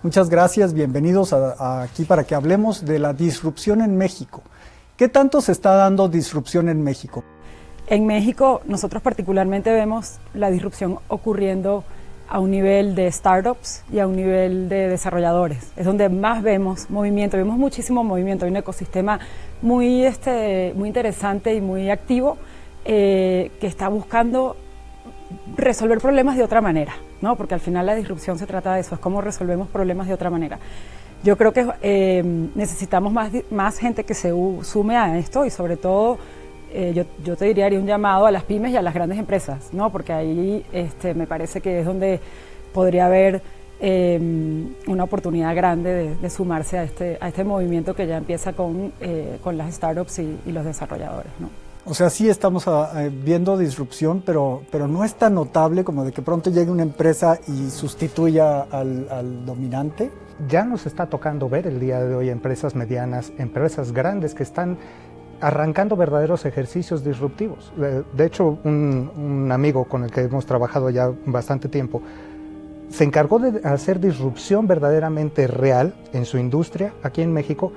Muchas gracias, bienvenidos aquí para que hablemos de la disrupción en México. ¿Qué tanto se está dando disrupción en México? En México, nosotros particularmente vemos la disrupción ocurriendo a un nivel de startups y a un nivel de desarrolladores. Es donde más vemos movimiento, vemos muchísimo movimiento, hay un ecosistema muy interesante y muy activo que está buscando resolver problemas de otra manera, ¿no? Porque al final la disrupción se trata de eso, es cómo resolvemos problemas de otra manera. Yo creo que necesitamos más gente que se sume a esto y sobre todo yo te diría, haría un llamado a las pymes y a las grandes empresas, ¿no? Porque ahí me parece que es donde podría haber una oportunidad grande de sumarse a este movimiento que ya empieza con las startups y los desarrolladores, ¿no? O sea, sí estamos viendo disrupción, pero no es tan notable como de que pronto llegue una empresa y sustituya al dominante. Ya nos está tocando ver el día de hoy empresas medianas, empresas grandes que están arrancando verdaderos ejercicios disruptivos. De hecho, un amigo con el que hemos trabajado ya bastante tiempo se encargó de hacer disrupción verdaderamente real en su industria aquí en México,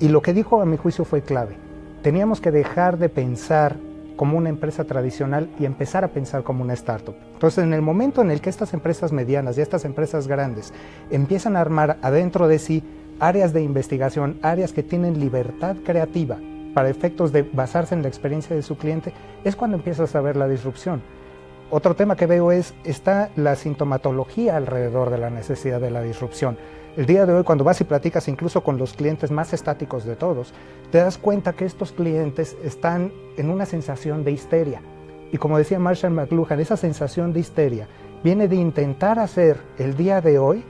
y lo que dijo a mi juicio fue clave. Teníamos que dejar de pensar como una empresa tradicional y empezar a pensar como una startup. Entonces, en el momento en el que estas empresas medianas y estas empresas grandes empiezan a armar adentro de sí áreas de investigación, áreas que tienen libertad creativa para efectos de basarse en la experiencia de su cliente, es cuando empiezas a ver la disrupción. Otro tema que veo está la sintomatología alrededor de la necesidad de la disrupción. El día de hoy, cuando vas y platicas incluso con los clientes más estáticos de todos, te das cuenta que estos clientes están en una sensación de histeria. Y como decía Marshall McLuhan, esa sensación de histeria viene de intentar hacer el día de hoy,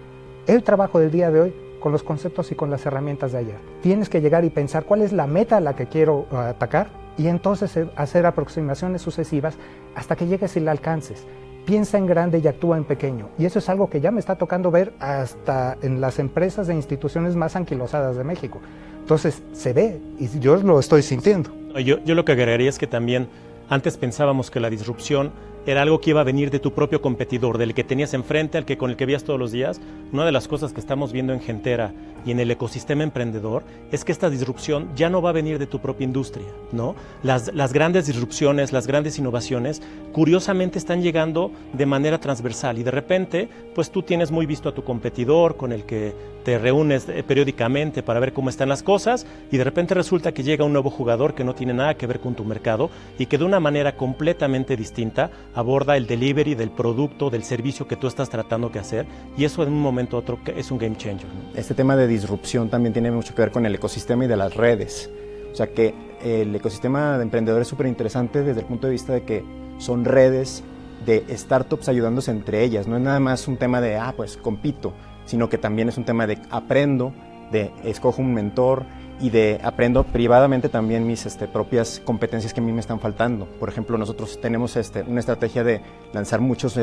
el trabajo del día de hoy, con los conceptos y con las herramientas de ayer. Tienes que llegar y pensar cuál es la meta a la que quiero atacar y entonces hacer aproximaciones sucesivas hasta que llegues y la alcances. Piensa en grande y actúa en pequeño. Y eso es algo que ya me está tocando ver hasta en las empresas e instituciones más anquilosadas de México. Entonces se ve y yo lo estoy sintiendo. Yo lo que agregaría es que también antes pensábamos que la disrupción era algo que iba a venir de tu propio competidor, del que tenías enfrente, con el que veías todos los días. Una de las cosas que estamos viendo en Gentera y en el ecosistema emprendedor es que esta disrupción ya no va a venir de tu propia industria, ¿no? Las grandes disrupciones, las grandes innovaciones, curiosamente están llegando de manera transversal y de repente, pues tú tienes muy visto a tu competidor con el que te reúnes periódicamente para ver cómo están las cosas y de repente resulta que llega un nuevo jugador que no tiene nada que ver con tu mercado y que de una manera completamente distinta aborda el delivery del producto, del servicio que tú estás tratando de hacer, y eso en un momento u otro es un game changer, ¿no? Este tema de disrupción también tiene mucho que ver con el ecosistema y de las redes. O sea que el ecosistema de emprendedores es súper interesante desde el punto de vista de que son redes de startups ayudándose entre ellas. No es nada más un tema de, pues compito, sino que también es un tema de aprendo, de escojo un mentor, y de aprendo privadamente también mis propias competencias que a mí me están faltando. Por ejemplo, nosotros tenemos una estrategia de lanzar muchos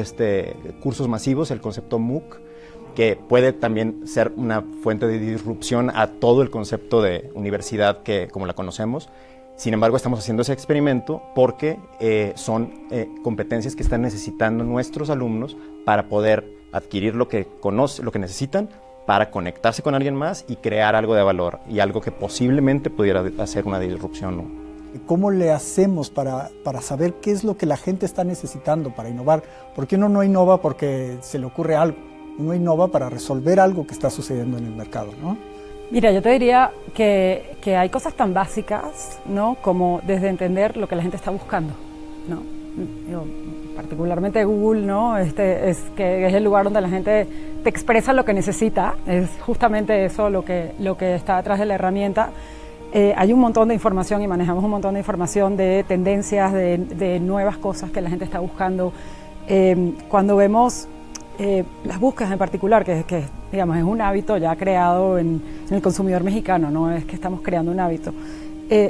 cursos masivos, el concepto MOOC, que puede también ser una fuente de disrupción a todo el concepto de universidad como la conocemos. Sin embargo, estamos haciendo ese experimento porque son competencias que están necesitando nuestros alumnos para poder adquirir lo que necesitan, para conectarse con alguien más y crear algo de valor y algo que posiblemente pudiera hacer una disrupción, ¿no? ¿Cómo le hacemos para saber qué es lo que la gente está necesitando para innovar? Porque uno no innova porque se le ocurre algo, uno innova para resolver algo que está sucediendo en el mercado, ¿no? Mira, yo te diría que hay cosas tan básicas, ¿no? Como desde entender lo que la gente está buscando, ¿no? Particularmente Google, ¿no? Que es el lugar donde la gente te expresa lo que necesita, es justamente eso lo que está detrás de la herramienta. Hay un montón de información y manejamos un montón de información de tendencias, de nuevas cosas que la gente está buscando. Cuando vemos las búsquedas en particular, que digamos, es un hábito ya creado en el consumidor mexicano, no es que estamos creando un hábito.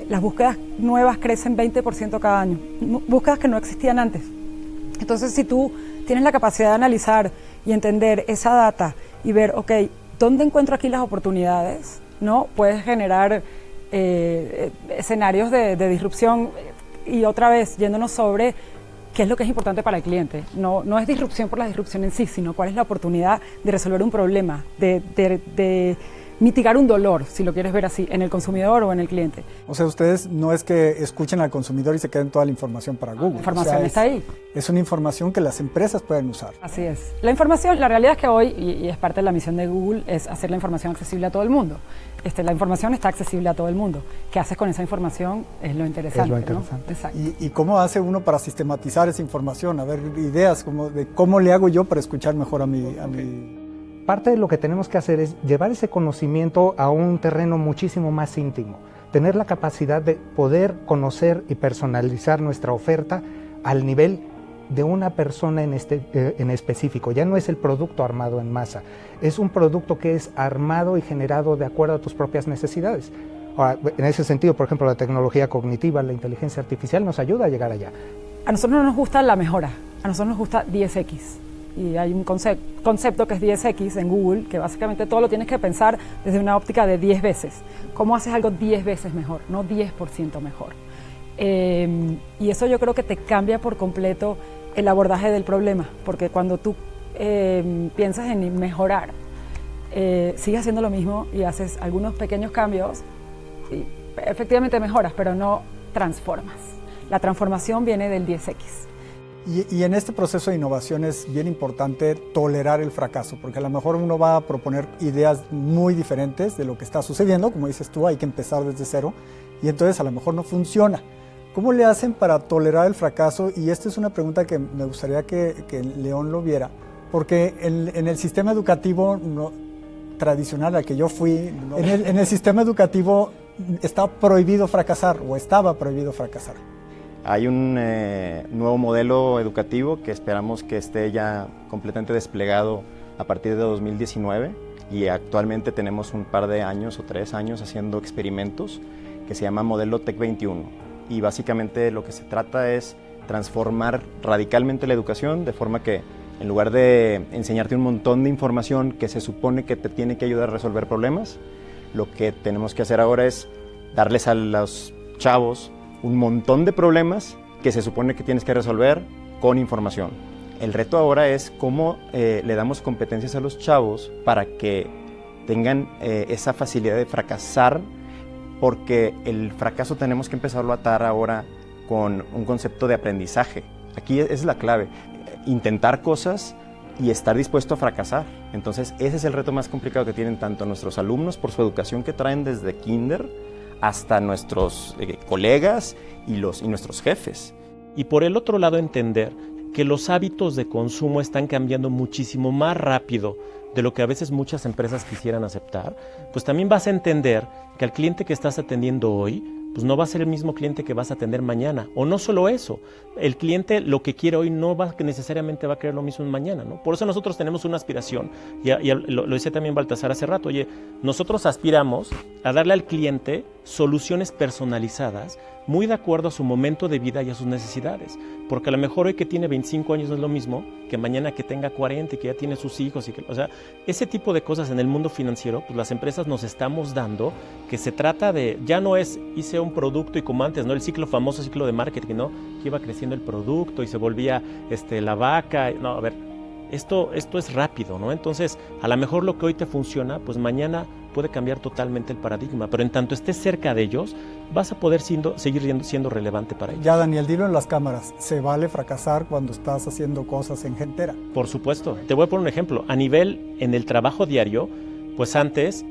Las búsquedas nuevas crecen 20% cada año, búsquedas que no existían antes. Entonces, si tú tienes la capacidad de analizar y entender esa data y ver, ok, ¿dónde encuentro aquí las oportunidades? ¿No? Puedes generar escenarios de disrupción y otra vez yéndonos sobre qué es lo que es importante para el cliente. No es disrupción por la disrupción en sí, sino cuál es la oportunidad de resolver un problema, de mitigar un dolor, si lo quieres ver así, en el consumidor o en el cliente. O sea, ustedes no es que escuchen al consumidor y se queden toda la información para Google. La información está ahí. Es una información que las empresas pueden usar. Así es. La información, la realidad es que hoy, y es parte de la misión de Google, es hacer la información accesible a todo el mundo. La información está accesible a todo el mundo. ¿Qué haces con esa información? Es lo interesante. Es lo interesante. ¿No? Exacto. ¿Y cómo hace uno para sistematizar esa información? A ver, ideas de cómo le hago yo para escuchar mejor a mi... Parte de lo que tenemos que hacer es llevar ese conocimiento a un terreno muchísimo más íntimo, tener la capacidad de poder conocer y personalizar nuestra oferta al nivel de una persona en específico. Ya no es el producto armado en masa, es un producto que es armado y generado de acuerdo a tus propias necesidades. Ahora, en ese sentido, por ejemplo, la tecnología cognitiva, la inteligencia artificial nos ayuda a llegar allá. A nosotros no nos gusta la mejora, a nosotros nos gusta 10X. Y hay un concepto que es 10X en Google, que básicamente todo lo tienes que pensar desde una óptica de 10 veces. ¿Cómo haces algo 10 veces mejor? No 10% mejor. Y eso yo creo que te cambia por completo el abordaje del problema, porque cuando tú piensas en mejorar, sigues haciendo lo mismo y haces algunos pequeños cambios y efectivamente mejoras, pero no transformas. La transformación viene del 10X. Y en este proceso de innovación es bien importante tolerar el fracaso, porque a lo mejor uno va a proponer ideas muy diferentes de lo que está sucediendo, como dices tú, hay que empezar desde cero, y entonces a lo mejor no funciona. ¿Cómo le hacen para tolerar el fracaso? Y esta es una pregunta que me gustaría que León lo viera, porque en el sistema educativo tradicional al que yo fui, en el sistema educativo está prohibido fracasar, o estaba prohibido fracasar. Hay un nuevo modelo educativo que esperamos que esté ya completamente desplegado a partir de 2019 y actualmente tenemos un par de años o 3 años haciendo experimentos que se llama modelo Tech 21 y básicamente lo que se trata es transformar radicalmente la educación de forma que en lugar de enseñarte un montón de información que se supone que te tiene que ayudar a resolver problemas, lo que tenemos que hacer ahora es darles a los chavos un montón de problemas que se supone que tienes que resolver con información. El reto ahora es cómo le damos competencias a los chavos para que tengan esa facilidad de fracasar, porque el fracaso tenemos que empezarlo a atar ahora con un concepto de aprendizaje. Aquí es la clave, intentar cosas y estar dispuesto a fracasar. Entonces ese es el reto más complicado que tienen tanto nuestros alumnos por su educación que traen desde kinder hasta nuestros colegas y nuestros jefes. Y por el otro lado entender que los hábitos de consumo están cambiando muchísimo más rápido de lo que a veces muchas empresas quisieran aceptar, pues también vas a entender que al cliente que estás atendiendo hoy pues no va a ser el mismo cliente que vas a atender mañana. O no solo eso, el cliente lo que quiere hoy no va, que necesariamente va a querer lo mismo mañana, ¿no? Por eso nosotros tenemos una aspiración, y lo decía también Baltasar hace rato, oye, nosotros aspiramos a darle al cliente soluciones personalizadas muy de acuerdo a su momento de vida y a sus necesidades. Porque a lo mejor hoy que tiene 25 años no es lo mismo que mañana que tenga 40 y que ya tiene sus hijos. O sea, ese tipo de cosas en el mundo financiero, pues las empresas nos estamos dando, que se trata de, ya no es hice un producto y como antes, ¿no? El famoso ciclo de marketing, ¿no? Que iba creciendo el producto y se volvía la vaca. No, a ver, esto es rápido, ¿no? Entonces, a lo mejor lo que hoy te funciona, pues mañana puede cambiar totalmente el paradigma, pero en tanto estés cerca de ellos, vas a poder seguir siendo relevante para ellos. Ya, Daniel, dilo en las cámaras, ¿se vale fracasar cuando estás haciendo cosas en Gentera? Por supuesto. Te voy a poner un ejemplo. A nivel, en el trabajo diario, pues antes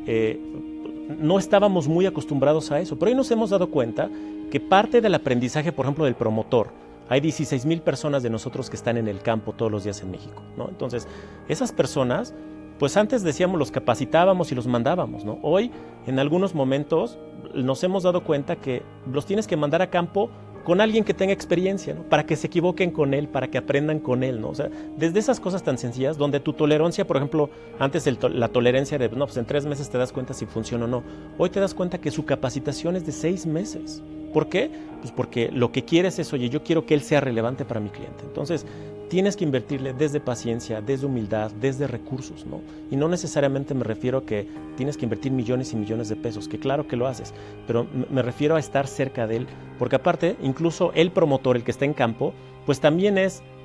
no estábamos muy acostumbrados a eso, pero hoy nos hemos dado cuenta que parte del aprendizaje, por ejemplo, del promotor, hay 16,000 personas de nosotros que están en el campo todos los días en México, ¿no? Entonces, esas personas, pues antes decíamos los capacitábamos y los mandábamos, ¿no? Hoy, en algunos momentos, nos hemos dado cuenta que los tienes que mandar a campo con alguien que tenga experiencia, ¿no? Para que se equivoquen con él, para que aprendan con él, ¿no? O sea, desde esas cosas tan sencillas, donde tu tolerancia, por ejemplo, antes la tolerancia de, no, pues en 3 meses te das cuenta si funciona o no. Hoy te das cuenta que su capacitación es de 6 meses. ¿Por qué? Pues porque lo que quieres es, oye, yo quiero que él sea relevante para mi cliente. Entonces, tienes que invertirle desde paciencia, desde humildad, desde recursos, ¿no? Y no necesariamente me refiero a que tienes que invertir millones y millones de pesos, que claro que lo haces, pero me refiero a estar cerca de él, porque aparte, incluso el promotor, el que está en campo, pues también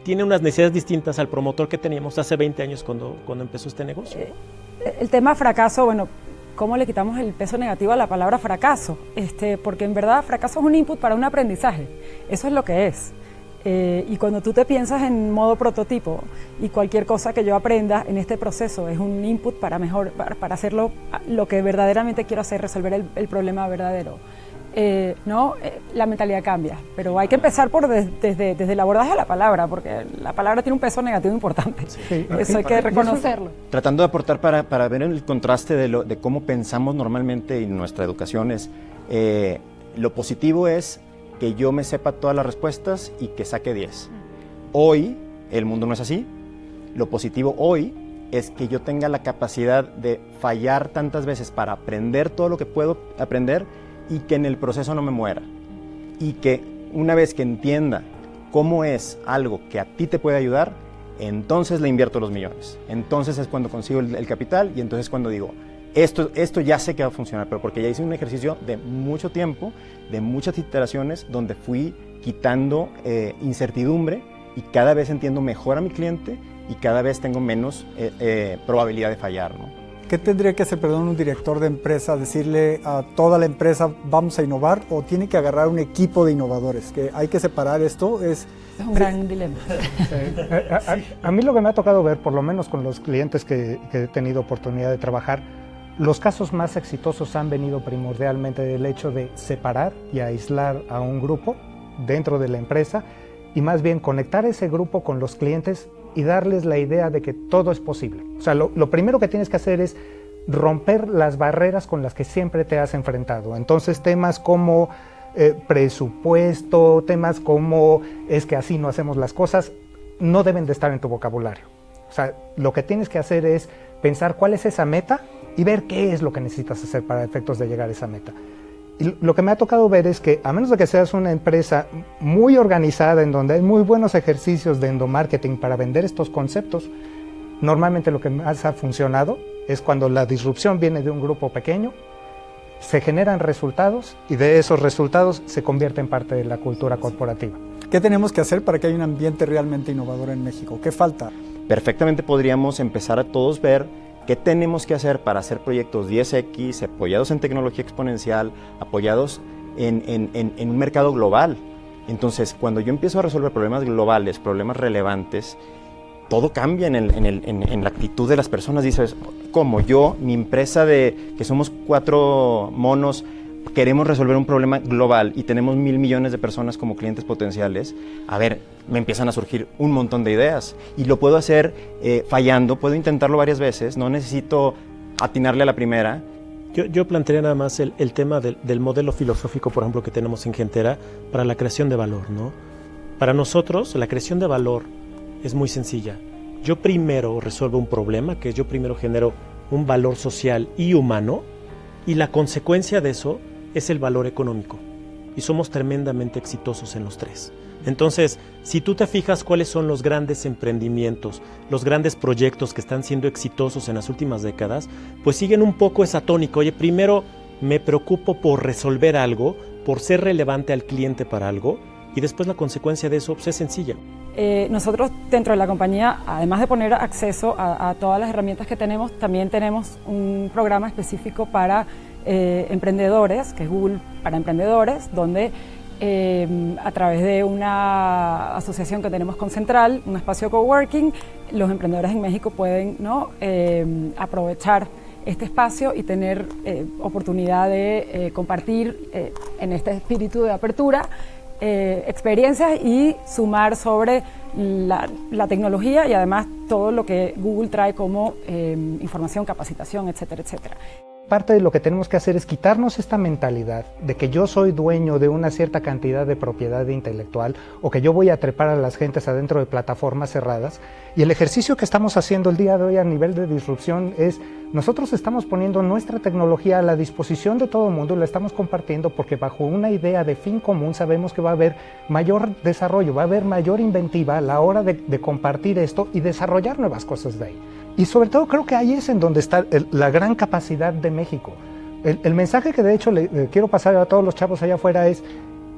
tiene unas necesidades distintas al promotor que teníamos hace 20 años cuando empezó este negocio. El tema fracaso, bueno, ¿cómo le quitamos el peso negativo a la palabra fracaso? Porque en verdad fracaso es un input para un aprendizaje, eso es lo que es. Y cuando tú te piensas en modo prototipo y cualquier cosa que yo aprenda en este proceso es un input para para hacerlo lo que verdaderamente quiero hacer, resolver el problema verdadero, la mentalidad cambia, pero hay que empezar desde el abordaje de la palabra, porque la palabra tiene un peso negativo importante. Sí. Eso hay que reconocerlo. Tratando de aportar para ver el contraste de cómo pensamos normalmente en nuestra educación lo positivo es que yo me sepa todas las respuestas y que saque 10. Hoy el mundo no es así. Lo positivo hoy es que yo tenga la capacidad de fallar tantas veces para aprender todo lo que puedo aprender y que en el proceso no me muera. Y que una vez que entienda cómo es algo que a ti te puede ayudar, entonces le invierto los millones. Entonces es cuando consigo el capital y entonces cuando digo, esto ya sé que va a funcionar, pero porque ya hice un ejercicio de mucho tiempo, de muchas iteraciones, donde fui quitando incertidumbre y cada vez entiendo mejor a mi cliente y cada vez tengo menos probabilidad de fallar, ¿no? ¿Qué tendría que hacer, un director de empresa? ¿Decirle a toda la empresa vamos a innovar o tiene que agarrar un equipo de innovadores? Que hay que separar esto. Es un gran dilema. A mí lo que me ha tocado ver, por lo menos con los clientes que he tenido oportunidad de trabajar, los casos más exitosos han venido primordialmente del hecho de separar y aislar a un grupo dentro de la empresa y más bien conectar ese grupo con los clientes y darles la idea de que todo es posible. O sea, lo primero que tienes que hacer es romper las barreras con las que siempre te has enfrentado. Entonces, temas como presupuesto, temas como es que así no hacemos las cosas, no deben de estar en tu vocabulario. O sea, lo que tienes que hacer es pensar cuál es esa meta y ver qué es lo que necesitas hacer para efectos de llegar a esa meta. Y lo que me ha tocado ver es que, a menos de que seas una empresa muy organizada, en donde hay muy buenos ejercicios de endomarketing para vender estos conceptos, normalmente lo que más ha funcionado es cuando la disrupción viene de un grupo pequeño, se generan resultados y de esos resultados se convierte en parte de la cultura corporativa. ¿Qué tenemos que hacer para que haya un ambiente realmente innovador en México? ¿Qué falta? Perfectamente podríamos empezar a todos ver qué tenemos que hacer para hacer proyectos 10X, apoyados en tecnología exponencial, apoyados en un mercado global. Entonces, cuando yo empiezo a resolver problemas globales, problemas relevantes, todo cambia en la actitud de las personas. Dices, ¿cómo? Yo, mi empresa que somos 4 monos, queremos resolver un problema global y tenemos 1,000 millones de personas como clientes potenciales. A ver, me empiezan a surgir un montón de ideas y lo puedo hacer fallando, puedo intentarlo varias veces, no necesito atinarle a la primera. Yo plantearía nada más el tema del modelo filosófico, por ejemplo, que tenemos en Gentera para la creación de valor, ¿no? Para nosotros, la creación de valor es muy sencilla. Yo primero resuelvo un problema, que yo primero genero un valor social y humano, y la consecuencia de eso es el valor económico. Y somos tremendamente exitosos en los 3. Entonces, si tú te fijas cuáles son los grandes emprendimientos, los grandes proyectos que están siendo exitosos en las últimas décadas, pues siguen un poco esa tónica. Oye, primero me preocupo por resolver algo, por ser relevante al cliente para algo, y después la consecuencia de eso pues, es sencilla. Nosotros dentro de la compañía, además de poner acceso a todas las herramientas que tenemos, también tenemos un programa específico para emprendedores, que es Google para Emprendedores, donde a través de una asociación que tenemos con Central, un espacio coworking, los emprendedores en México pueden aprovechar este espacio y tener oportunidad de compartir en este espíritu de apertura experiencias y sumar sobre la tecnología y además todo lo que Google trae como información, capacitación, etcétera, etcétera. Parte de lo que tenemos que hacer es quitarnos esta mentalidad de que yo soy dueño de una cierta cantidad de propiedad intelectual o que yo voy a trepar a las gentes adentro de plataformas cerradas. Y el ejercicio que estamos haciendo el día de hoy a nivel de disrupción es nosotros estamos poniendo nuestra tecnología a la disposición de todo el mundo y la estamos compartiendo porque bajo una idea de fin común sabemos que va a haber mayor desarrollo, va a haber mayor inventiva a la hora de compartir esto y desarrollar nuevas cosas de ahí. Y sobre todo creo que ahí es en donde está la gran capacidad de México. El mensaje que de hecho le quiero pasar a todos los chavos allá afuera es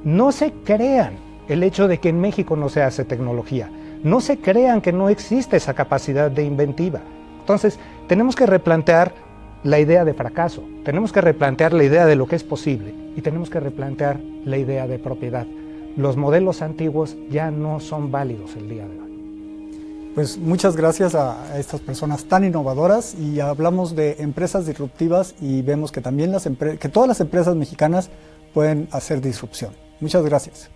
no se crean el hecho de que en México no se hace tecnología. No se crean que no existe esa capacidad de inventiva. Entonces, tenemos que replantear la idea de fracaso, tenemos que replantear la idea de lo que es posible y tenemos que replantear la idea de propiedad. Los modelos antiguos ya no son válidos el día de hoy. Pues muchas gracias a estas personas tan innovadoras, y hablamos de empresas disruptivas y vemos que también que todas las empresas mexicanas pueden hacer disrupción. Muchas gracias.